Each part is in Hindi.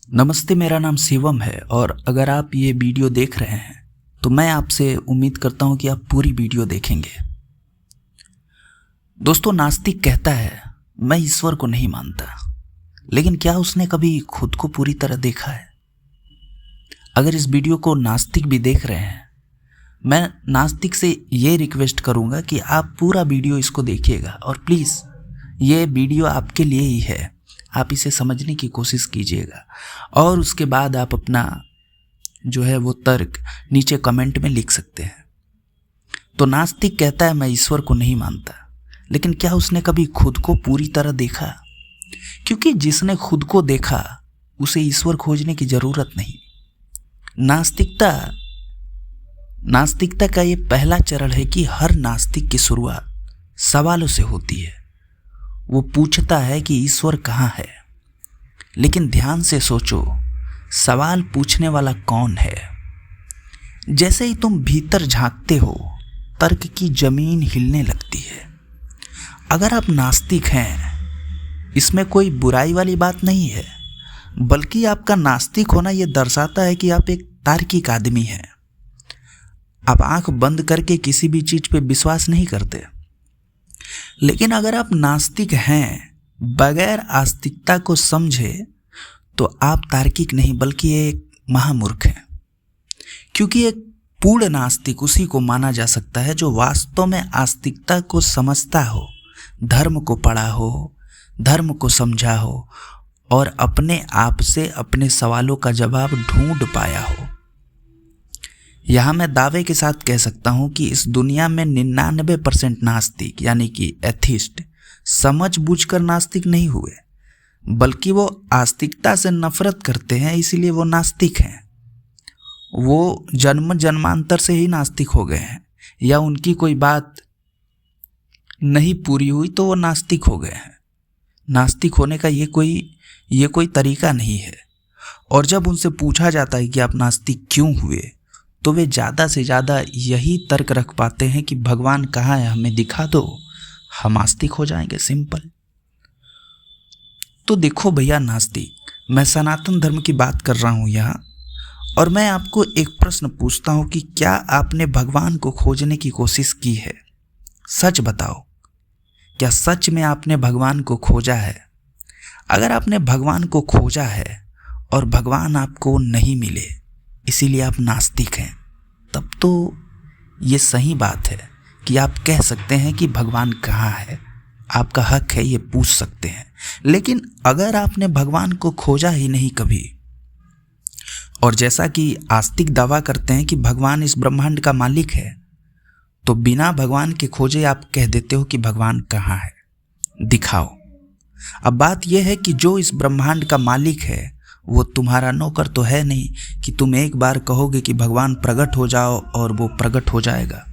नमस्ते, मेरा नाम शिवम है और अगर आप ये वीडियो देख रहे हैं तो मैं आपसे उम्मीद करता हूं कि आप पूरी वीडियो देखेंगे। दोस्तों, नास्तिक कहता है मैं ईश्वर को नहीं मानता, लेकिन क्या उसने कभी खुद को पूरी तरह देखा है? अगर इस वीडियो को नास्तिक भी देख रहे हैं, मैं नास्तिक से ये रिक्वेस्ट करूंगा कि आप पूरा वीडियो इसको देखिएगा और प्लीज़ ये वीडियो आपके लिए ही है, आप इसे समझने की कोशिश कीजिएगा और उसके बाद आप अपना जो है वो तर्क नीचे कमेंट में लिख सकते हैं। तो नास्तिक कहता है मैं ईश्वर को नहीं मानता, लेकिन क्या उसने कभी खुद को पूरी तरह देखा? क्योंकि जिसने खुद को देखा उसे ईश्वर खोजने की जरूरत नहीं। नास्तिकता का ये पहला चरण है कि हर नास्तिक की शुरुआत सवालों से होती है। वो पूछता है कि ईश्वर कहाँ है, लेकिन ध्यान से सोचो, सवाल पूछने वाला कौन है? जैसे ही तुम भीतर झांकते हो, तर्क की जमीन हिलने लगती है। अगर आप नास्तिक हैं, इसमें कोई बुराई वाली बात नहीं है, बल्कि आपका नास्तिक होना यह दर्शाता है कि आप एक तार्किक आदमी हैं। आप आंख बंद करके किसी भी चीज पे विश्वास नहीं करते। लेकिन अगर आप नास्तिक हैं, बगैर आस्तिकता को समझे, तो आप तार्किक नहीं बल्कि एक महामूर्ख हैं। क्योंकि एक पूर्ण नास्तिक उसी को माना जा सकता है जो वास्तव में आस्तिकता को समझता हो, धर्म को पढ़ा हो, धर्म को समझा हो और अपने आप से अपने सवालों का जवाब ढूंढ पाया हो। यहाँ मैं दावे के साथ कह सकता हूँ कि इस दुनिया में 99% नास्तिक यानी कि एथिस्ट समझ बूझकर नास्तिक नहीं हुए, बल्कि वो आस्तिकता से नफरत करते हैं, इसीलिए वो नास्तिक हैं। वो जन्म जन्मांतर से ही नास्तिक हो गए हैं, या उनकी कोई बात नहीं पूरी हुई तो वो नास्तिक हो गए हैं। नास्तिक होने का ये कोई तरीका नहीं है। और जब उनसे पूछा जाता है कि आप नास्तिक क्यों हुए, तो वे ज़्यादा से ज़्यादा यही तर्क रख पाते हैं कि भगवान कहाँ है, हमें दिखा दो, हम आस्तिक हो जाएंगे, सिंपल। तो देखो भैया नास्तिक, मैं सनातन धर्म की बात कर रहा हूँ यहाँ, और मैं आपको एक प्रश्न पूछता हूँ कि क्या आपने भगवान को खोजने की कोशिश की है? सच बताओ, क्या सच में आपने भगवान को खोजा है? अगर आपने भगवान को खोजा है और भगवान आपको नहीं मिले, इसीलिए आप नास्तिक हैं, तब तो ये सही बात है कि आप कह सकते हैं कि भगवान कहाँ है। आपका हक है, ये पूछ सकते हैं। लेकिन अगर आपने भगवान को खोजा ही नहीं कभी, और जैसा कि आस्तिक दावा करते हैं कि भगवान इस ब्रह्मांड का मालिक है, तो बिना भगवान के खोजे आप कह देते हो कि भगवान कहाँ है, दिखाओ। अब बात यह है कि जो इस ब्रह्मांड का मालिक है वो तुम्हारा नौकर तो है नहीं कि तुम एक बार कहोगे कि भगवान प्रकट हो जाओ और वो प्रकट हो जाएगा।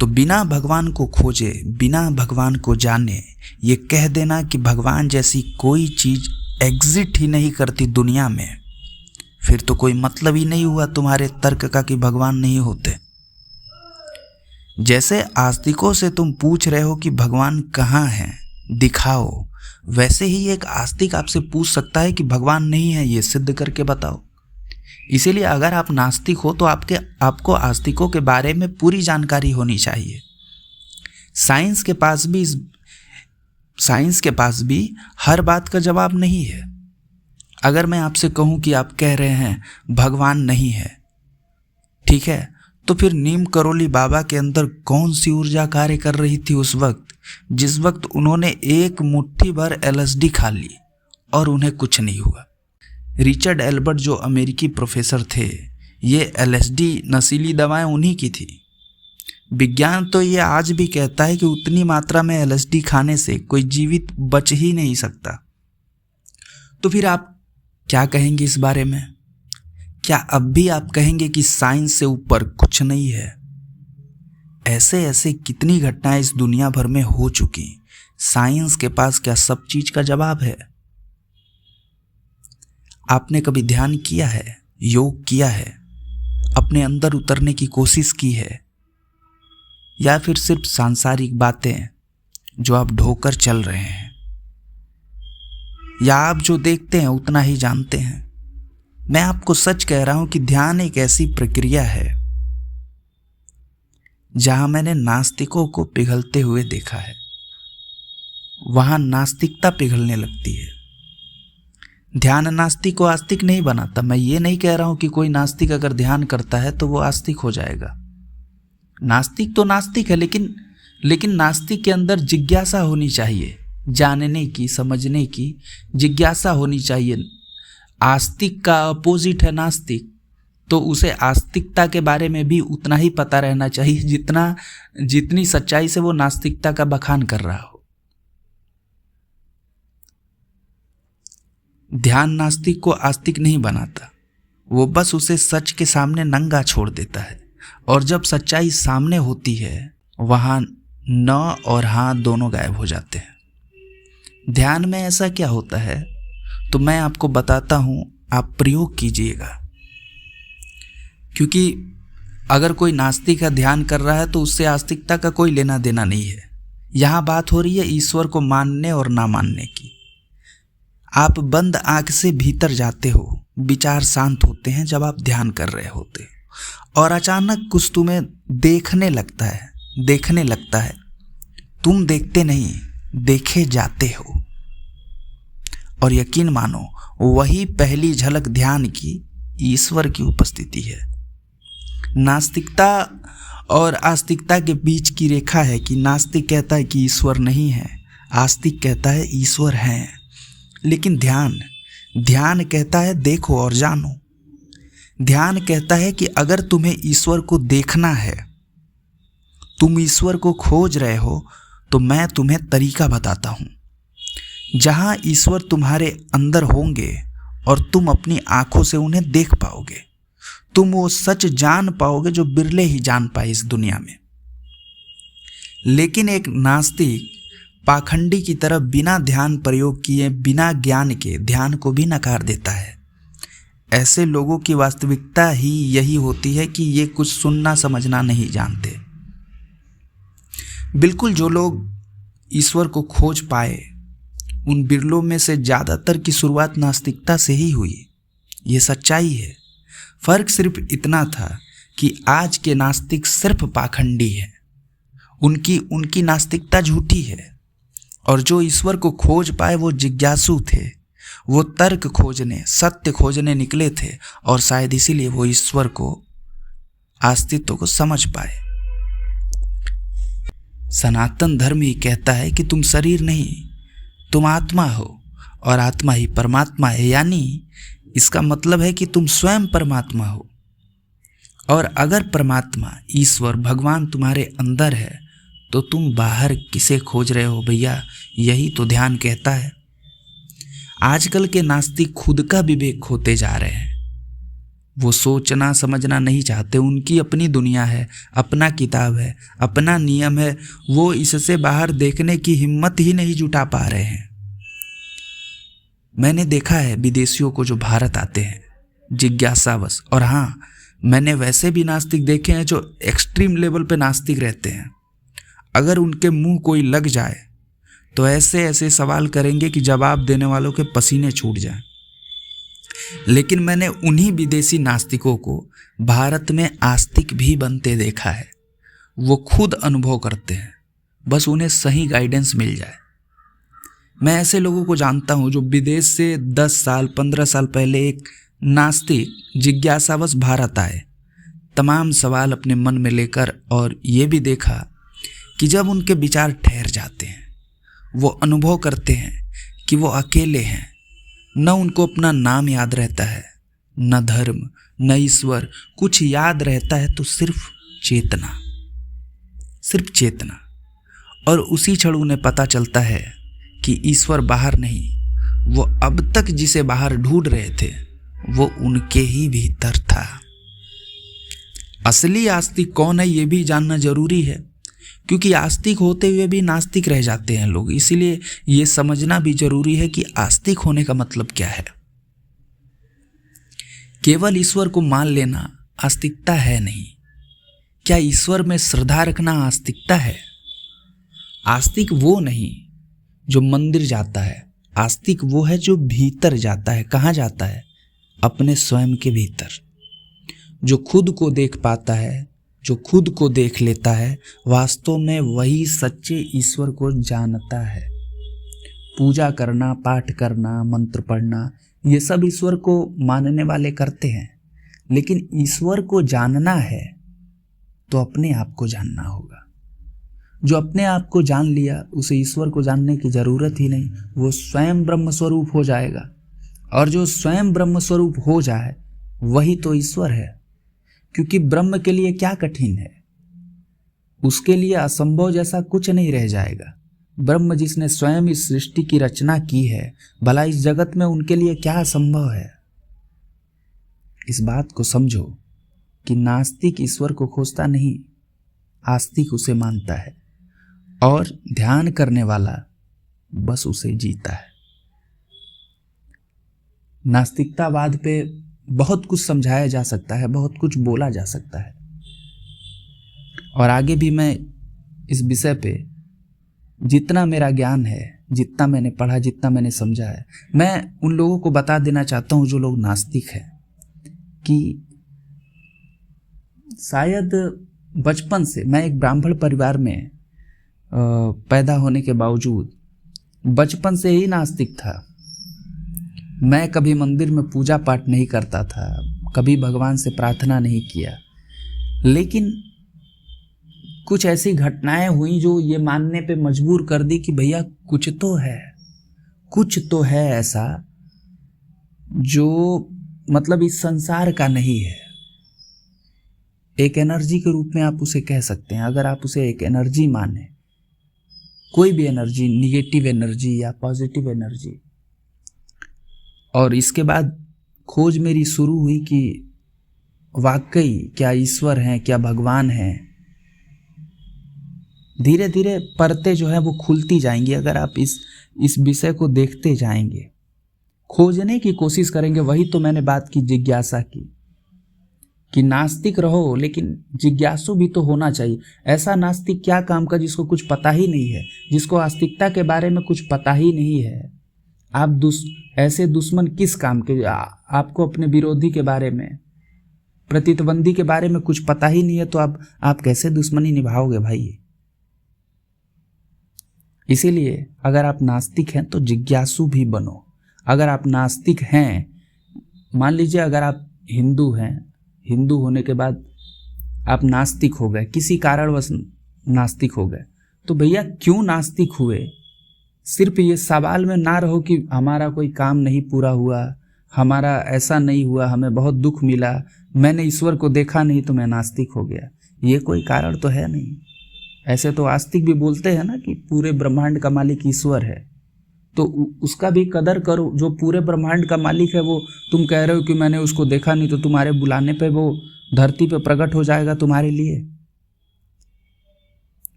तो बिना भगवान को खोजे, बिना भगवान को जाने, ये कह देना कि भगवान जैसी कोई चीज एग्जिट ही नहीं करती दुनिया में, फिर तो कोई मतलब ही नहीं हुआ तुम्हारे तर्क का कि भगवान नहीं होते। जैसे आस्तिकों से तुम पूछ रहे हो कि भगवान कहाँ है, दिखाओ, वैसे ही एक आस्तिक आपसे पूछ सकता है कि भगवान नहीं है, ये सिद्ध करके बताओ। इसीलिए अगर आप नास्तिक हो तो आपको आस्तिकों के बारे में पूरी जानकारी होनी चाहिए। साइंस के पास भी हर बात का जवाब नहीं है। अगर मैं आपसे कहूँ कि आप कह रहे हैं भगवान नहीं है, ठीक है, तो फिर नीम करोली बाबा के अंदर कौन सी ऊर्जा कार्य कर रही थी उस वक्त, जिस वक्त उन्होंने एक मुट्ठी भर LSD खा ली और उन्हें कुछ नहीं हुआ? रिचर्ड एल्बर्ट जो अमेरिकी प्रोफेसर थे, ये LSD नशीली दवाएं उन्हीं की थी। विज्ञान तो ये आज भी कहता है कि उतनी मात्रा में LSD खाने से कोई जीवित बच ही नहीं सकता। तो फिर आप क्या कहेंगे इस बारे में? क्या अब भी आप कहेंगे कि साइंस से ऊपर कुछ नहीं है? ऐसे कितनी घटनाएं इस दुनिया भर में हो चुकी, साइंस के पास क्या सब चीज का जवाब है? आपने कभी ध्यान किया है, योग किया है, अपने अंदर उतरने की कोशिश की है, या फिर सिर्फ सांसारिक बातें जो आप ढोकर चल रहे हैं? या आप जो देखते हैं उतना ही जानते हैं। मैं आपको सच कह रहा हूं कि ध्यान एक ऐसी प्रक्रिया है जहां मैंने नास्तिकों को पिघलते हुए देखा है। वहां नास्तिकता पिघलने लगती है। ध्यान नास्तिक को आस्तिक नहीं बनाता। मैं ये नहीं कह रहा हूं कि कोई नास्तिक अगर ध्यान करता है तो वो आस्तिक हो जाएगा। नास्तिक तो नास्तिक है, लेकिन नास्तिक के अंदर जिज्ञासा होनी चाहिए, जानने की, समझने की जिज्ञासा होनी चाहिए। आस्तिक का अपोजिट है नास्तिक, तो उसे आस्तिकता के बारे में भी उतना ही पता रहना चाहिए जितनी सच्चाई से वो नास्तिकता का बखान कर रहा हो। ध्यान नास्तिक को आस्तिक नहीं बनाता, वो बस उसे सच के सामने नंगा छोड़ देता है। और जब सच्चाई सामने होती है वहां न और हाँ दोनों गायब हो जाते हैं। ध्यान में ऐसा क्या होता है तो मैं आपको बताता हूं, आप प्रयोग कीजिएगा। क्योंकि अगर कोई नास्तिक का ध्यान कर रहा है तो उससे आस्तिकता का कोई लेना देना नहीं है। यहां बात हो रही है ईश्वर को मानने और ना मानने की। आप बंद आंख से भीतर जाते हो, विचार शांत होते हैं जब आप ध्यान कर रहे होते हो, और अचानक कुछ तुम्हें देखने लगता है। तुम देखते नहीं, देखे जाते हो। और यकीन मानो वही पहली झलक ध्यान की ईश्वर की उपस्थिति है। नास्तिकता और आस्तिकता के बीच की रेखा है कि नास्तिक कहता है कि ईश्वर नहीं है, आस्तिक कहता है ईश्वर है। लेकिन ध्यान कहता है देखो और जानो। ध्यान कहता है कि अगर तुम्हें ईश्वर को देखना है, तुम ईश्वर को खोज रहे हो, तो मैं तुम्हें तरीका बताता हूं। जहां ईश्वर तुम्हारे अंदर होंगे और तुम अपनी आंखों से उन्हें देख पाओगे, तुम वो सच जान पाओगे जो बिरले ही जान पाए इस दुनिया में। लेकिन एक नास्तिक पाखंडी की तरफ बिना ध्यान प्रयोग किए, बिना ज्ञान के ध्यान को भी नकार देता है। ऐसे लोगों की वास्तविकता ही यही होती है कि ये कुछ सुनना समझना नहीं जानते। बिल्कुल जो लोग ईश्वर को खोज पाए, उन बिरलों में से ज़्यादातर की शुरुआत नास्तिकता से ही हुई। ये सच्चाई है। फर्क सिर्फ इतना था कि आज के नास्तिक सिर्फ पाखंडी हैं। उनकी नास्तिकता झूठी है। और जो ईश्वर को खोज पाए वो जिज्ञासु थे, वो तर्क खोजने, सत्य खोजने निकले थे, और शायद इसीलिए वो ईश्वर को, अस्तित्व को समझ पाए। सनातन धर्म ही कहता है कि तुम शरीर नहीं, तुम आत्मा हो, और आत्मा ही परमात्मा है। यानी इसका मतलब है कि तुम स्वयं परमात्मा हो। और अगर परमात्मा, ईश्वर, भगवान तुम्हारे अंदर है तो तुम बाहर किसे खोज रहे हो भैया? यही तो ध्यान कहता है। आजकल के नास्तिक खुद का विवेक खोते जा रहे हैं। वो सोचना समझना नहीं चाहते। उनकी अपनी दुनिया है, अपना किताब है, अपना नियम है। वो इससे बाहर देखने की हिम्मत ही नहीं जुटा पा रहे हैं। मैंने देखा है विदेशियों को जो भारत आते हैं जिज्ञासावश, और हाँ, मैंने वैसे भी नास्तिक देखे हैं जो एक्सट्रीम लेवल पे नास्तिक रहते हैं। अगर उनके मुंह कोई लग जाए तो ऐसे ऐसे सवाल करेंगे कि जवाब देने वालों के पसीने छूट जाएं। लेकिन मैंने उन्हीं विदेशी नास्तिकों को भारत में आस्तिक भी बनते देखा है। वो खुद अनुभव करते हैं, बस उन्हें सही गाइडेंस मिल जाए। मैं ऐसे लोगों को जानता हूं जो विदेश से 10 साल 15 साल पहले एक नास्तिक जिज्ञासावश भारत आए, तमाम सवाल अपने मन में लेकर, और ये भी देखा कि जब उनके विचार ठहर जाते हैं, वो अनुभव करते हैं कि वो अकेले हैं। न उनको अपना नाम याद रहता है, न धर्म, न ईश्वर, कुछ याद रहता है तो सिर्फ चेतना। और उसी क्षण उन्हें पता चलता है कि ईश्वर बाहर नहीं, वो अब तक जिसे बाहर ढूंढ रहे थे वो उनके ही भीतर था। असली आस्तिक कौन है ये भी जानना जरूरी है, क्योंकि आस्तिक होते हुए भी नास्तिक रह जाते हैं लोग। इसीलिए ये समझना भी जरूरी है कि आस्तिक होने का मतलब क्या है। केवल ईश्वर को मान लेना आस्तिकता है नहीं। क्या ईश्वर में श्रद्धा रखना आस्तिकता है? आस्तिक वो नहीं जो मंदिर जाता है, आस्तिक वो है जो भीतर जाता है। कहाँ जाता है? अपने स्वयं के भीतर। जो खुद को देख पाता है, जो खुद को देख लेता है, वास्तव में वही सच्चे ईश्वर को जानता है। पूजा करना, पाठ करना, मंत्र पढ़ना, ये सब ईश्वर को मानने वाले करते हैं, लेकिन ईश्वर को जानना है तो अपने आप को जानना होगा। जो अपने आप को जान लिया उसे ईश्वर को जानने की जरूरत ही नहीं, वो स्वयं ब्रह्म स्वरूप हो जाएगा। और जो स्वयं ब्रह्म स्वरूप हो जाए वही तो ईश्वर है। क्योंकि ब्रह्म के लिए क्या कठिन है? उसके लिए असंभव जैसा कुछ नहीं रह जाएगा। ब्रह्म जिसने स्वयं इस सृष्टि की रचना की है, भला इस जगत में उनके लिए क्या असंभव है? इस बात को समझो कि नास्तिक ईश्वर को खोजता नहीं, आस्तिक उसे मानता है, और ध्यान करने वाला बस उसे जीता है। नास्तिकतावाद पे बहुत कुछ समझाया जा सकता है, बहुत कुछ बोला जा सकता है, और आगे भी मैं इस विषय पे जितना मेरा ज्ञान है, जितना मैंने पढ़ा, जितना मैंने समझा है, मैं उन लोगों को बता देना चाहता हूँ जो लोग नास्तिक हैं कि शायद बचपन से, मैं एक ब्राह्मण परिवार में पैदा होने के बावजूद बचपन से ही नास्तिक था। मैं कभी मंदिर में पूजा पाठ नहीं करता था, कभी भगवान से प्रार्थना नहीं किया, लेकिन कुछ ऐसी घटनाएं हुई जो ये मानने पे मजबूर कर दी कि भैया कुछ तो है ऐसा जो मतलब इस संसार का नहीं है। एक एनर्जी के रूप में आप उसे कह सकते हैं। अगर आप उसे एक एनर्जी माने, कोई भी एनर्जी, निगेटिव एनर्जी या पॉजिटिव एनर्जी। और इसके बाद खोज मेरी शुरू हुई कि वाकई क्या ईश्वर हैं, क्या भगवान हैं। धीरे धीरे परतें जो है वो खुलती जाएंगी अगर आप इस विषय को देखते जाएंगे, खोजने की कोशिश करेंगे। वही तो मैंने बात की जिज्ञासा की, कि नास्तिक रहो लेकिन जिज्ञासु भी तो होना चाहिए। ऐसा नास्तिक क्या काम का जिसको कुछ पता ही नहीं है, जिसको आस्तिकता के बारे में कुछ पता ही नहीं है। आप ऐसे दुश्मन किस काम के? आपको अपने विरोधी के बारे में, प्रतिद्वंदी के बारे में कुछ पता ही नहीं है, तो आप कैसे दुश्मनी निभाओगे भाई? इसीलिए अगर आप नास्तिक हैं तो जिज्ञासु भी बनो। अगर आप नास्तिक हैं, मान लीजिए अगर आप हिंदू हैं, हिंदू होने के बाद आप नास्तिक हो गए, किसी कारणवश नास्तिक हो गए, तो भैया क्यों नास्तिक हुए? सिर्फ ये सवाल में ना रहो कि हमारा कोई काम नहीं पूरा हुआ, हमारा ऐसा नहीं हुआ, हमें बहुत दुख मिला, मैंने ईश्वर को देखा नहीं तो मैं नास्तिक हो गया। ये कोई कारण तो है नहीं। ऐसे तो आस्तिक भी बोलते हैं ना कि पूरे ब्रह्मांड का मालिक ईश्वर है, तो उसका भी कदर करो। जो पूरे ब्रह्मांड का मालिक है वो तुम कह रहे हो कि मैंने उसको देखा नहीं, तो तुम्हारे बुलाने पे वो धरती पे प्रकट हो जाएगा तुम्हारे लिए।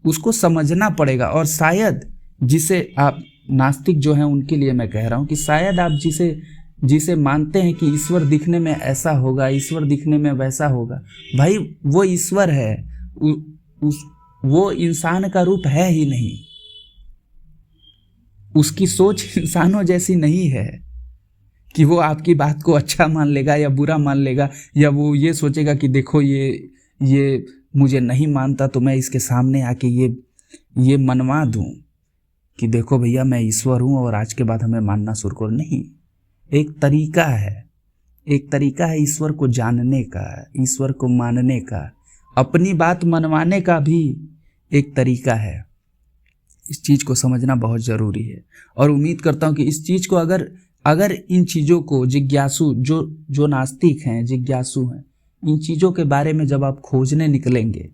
उसको समझना पड़ेगा। और शायद जिसे आप नास्तिक जो हैं उनके लिए मैं कह रहा हूं कि शायद आप जिसे मानते हैं कि ईश्वर दिखने में ऐसा होगा, ईश्वर दिखने में वैसा होगा, भाई वो ईश्वर है, वो इंसान का रूप है ही नहीं। उसकी सोच इंसानों जैसी नहीं है कि वो आपकी बात को अच्छा मान लेगा या बुरा मान लेगा, या वो ये सोचेगा कि देखो ये मुझे नहीं मानता तो मैं इसके सामने आके ये मनवा दूं कि देखो भैया मैं ईश्वर हूं और आज के बाद हमें मानना शुरू करो। नहीं, एक तरीका है ईश्वर को जानने का, ईश्वर को मानने का, अपनी बात मनवाने का भी एक तरीका है। इस चीज़ को समझना बहुत ज़रूरी है। और उम्मीद करता हूँ कि इस चीज़ को अगर इन चीज़ों को जिज्ञासु जो नास्तिक हैं, जिज्ञासु हैं, इन चीज़ों के बारे में जब आप खोजने निकलेंगे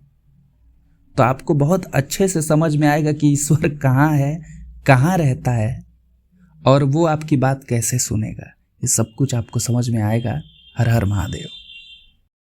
तो आपको बहुत अच्छे से समझ में आएगा कि ईश्वर कहाँ है, कहाँ रहता है, और वो आपकी बात कैसे सुनेगा। ये सब कुछ आपको समझ में आएगा। हर हर महादेव।